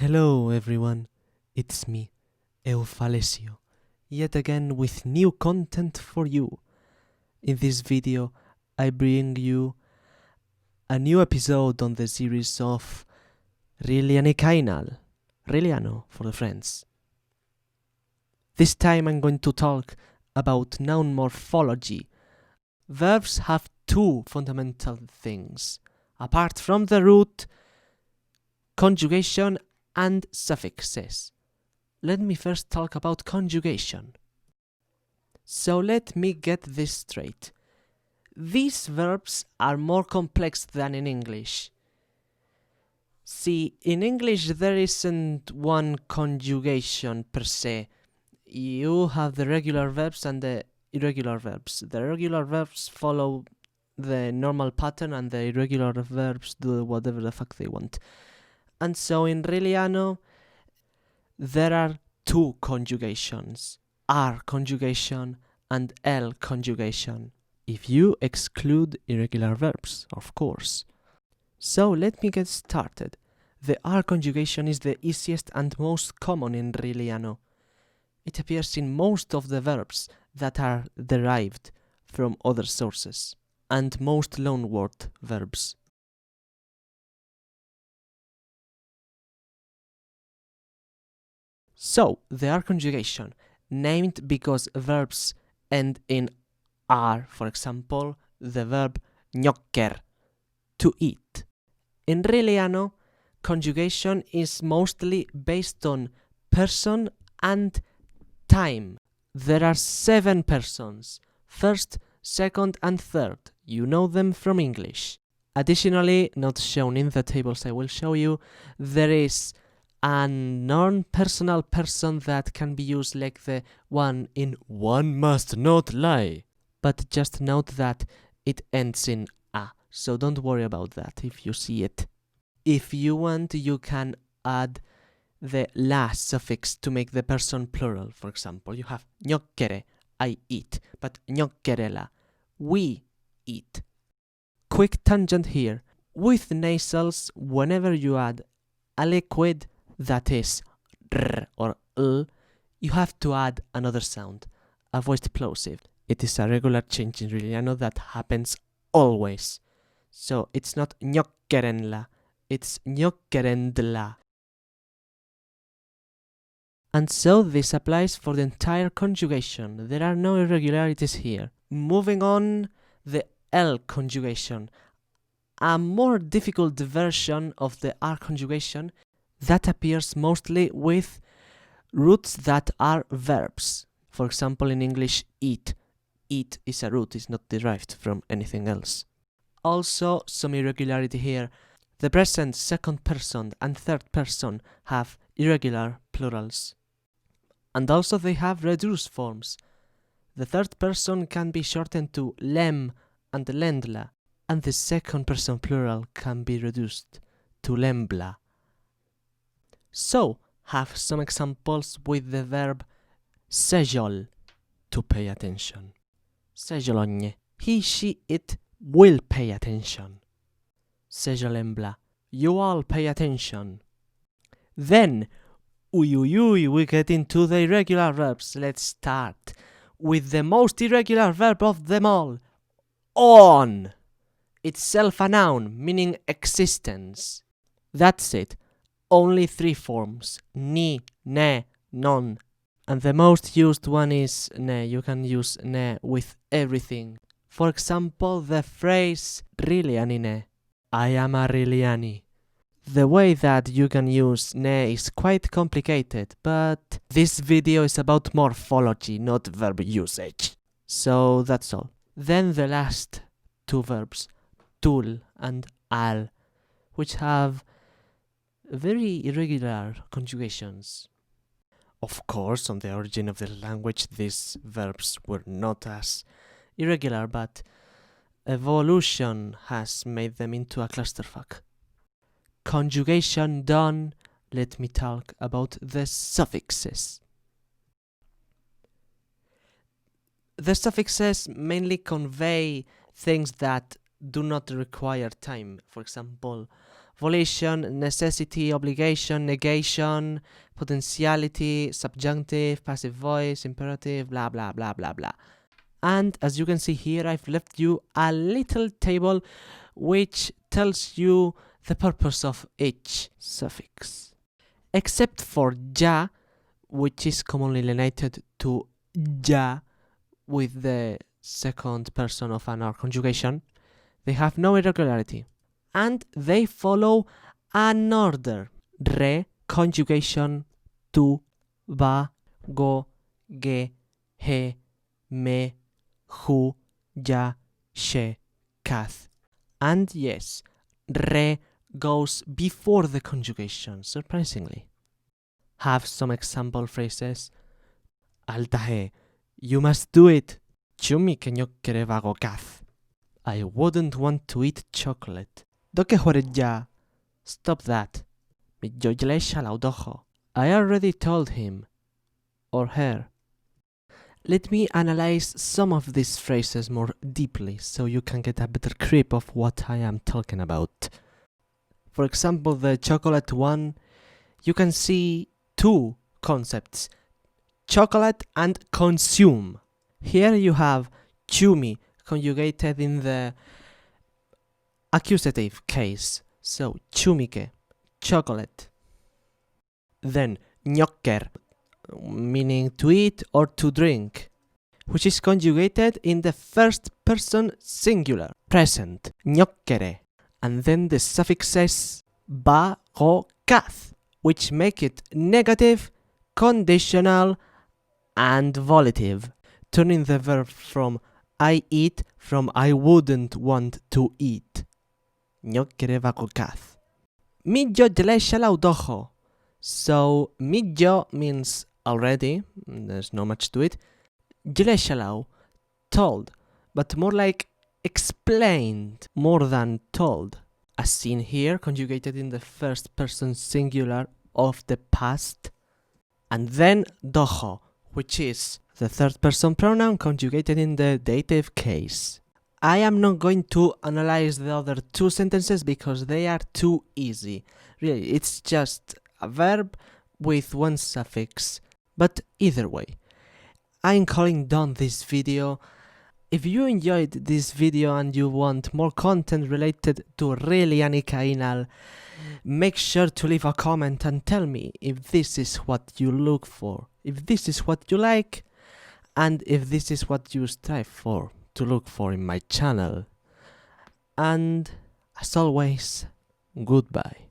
Hello everyone, it's me, Eufalesio, yet again with new content for you. In this video, I bring you a new episode on the series of Rilianikainal, Riliano for the friends. This time I'm going to talk about noun morphology. Verbs have two fundamental things, apart from the root, conjugation and suffixes. Let me first talk about conjugation. So let me get this straight. These verbs are more complex than in English. See, in English there isn't one conjugation per se. You have the regular verbs and the irregular verbs. The regular verbs follow the normal pattern and the irregular verbs do whatever the fuck they want. And so in Riliano, there are two conjugations, R conjugation and L conjugation, if you exclude irregular verbs, of course. So let me get started. The R conjugation is the easiest and most common in Riliano. It appears in most of the verbs that are derived from other sources, and most loanword verbs. So, the R conjugation, named because verbs end in R, for example, the verb gnocker, to eat. In Riliano, conjugation is mostly based on person and time. There are 7 persons, first, second and third. You know them from English. Additionally, not shown in the tables I will show you, there is a non-personal person that can be used like the one in one must not lie. But just note that it ends in a, so don't worry about that if you see it. If you want, you can add the la suffix to make the person plural. For example, you have gnocchere, I eat, but gnocerela, we eat. Quick tangent here. With nasals, whenever you add a liquid that is r or l, you have to add another sound, a voiced plosive. It is a regular change in Riliano that happens always. So it's not gnocerenla, it's gnocerendla. And so this applies for the entire conjugation. There are no irregularities here. Moving on, the L conjugation, a more difficult version of the R conjugation that appears mostly with roots that are verbs. For example, in English, eat. Eat is a root, it's not derived from anything else. Also, some irregularity here. The present, second person and third person have irregular plurals. And also they have reduced forms. The third person can be shortened to lem and lendla, and the second person plural can be reduced to lembla. So, have some examples with the verb sejol, to pay attention. Sejologne, he, she, it will pay attention. Sejolembla, you all pay attention. Then, we get into the irregular verbs. Let's start with the most irregular verb of them all, on. Itself a noun, meaning existence. That's it. Only 3 forms, ni, ne, non. And the most used one is ne. You can use ne with everything. For example, the phrase Rilianine, I am a Riliani. The way that you can use ne is quite complicated, but this video is about morphology, not verb usage. So that's all. Then the last 2 verbs, tul and al, which have very irregular conjugations. Of course, on the origin of the language, these verbs were not as irregular, but evolution has made them into a clusterfuck. Conjugation done, let me talk about the suffixes. The suffixes mainly convey things that do not require time. For example, volition, necessity, obligation, negation, potentiality, subjunctive, passive voice, imperative, blah blah blah blah blah. And as you can see here, I've left you a little table which tells you the purpose of each suffix. Except for ja, which is commonly related to ja with the second person of an or conjugation, they have no irregularity. And they follow an order. Re, conjugation, tu, va, go, ge, he, me, hu, ya, she, kath. And yes, re goes before the conjugation, surprisingly. Have some example phrases. Altahe, you must do it. Chumi que ño kerevago kath. I wouldn't want to eat chocolate. Doke ya. Stop that. Mi jojle shalaudojo. I already told him. Or her. Let me analyze some of these phrases more deeply so you can get a better grip of what I am talking about. For example, the chocolate one, you can see two concepts. Chocolate and consume. Here you have chumi conjugated in the accusative case. So, chumike, chocolate. Then, ñokker, meaning to eat or to drink, which is conjugated in the first person singular, present, ñokkere. And then the suffixes ba, go, kath, which make it negative, conditional, and volitive, turning the verb from I eat from I wouldn't want to eat. ñokkere va go kath. Millo jle shalaudojo. So, millo means already, there's no much to it. Jle shalau, told, but more like explained more than told. As seen here, conjugated in the first person singular of the past. And then dojo, which is the third person pronoun conjugated in the dative case. I am not going to analyze the other two sentences because they are too easy. Really, it's just a verb with one suffix. But either way, I'm calling down this video. If you enjoyed this video and you want more content related to Rilianikainal, make sure to leave a comment and tell me if this is what you look for, if this is what you like, and if this is what you strive for to look for in my channel. And as always, goodbye.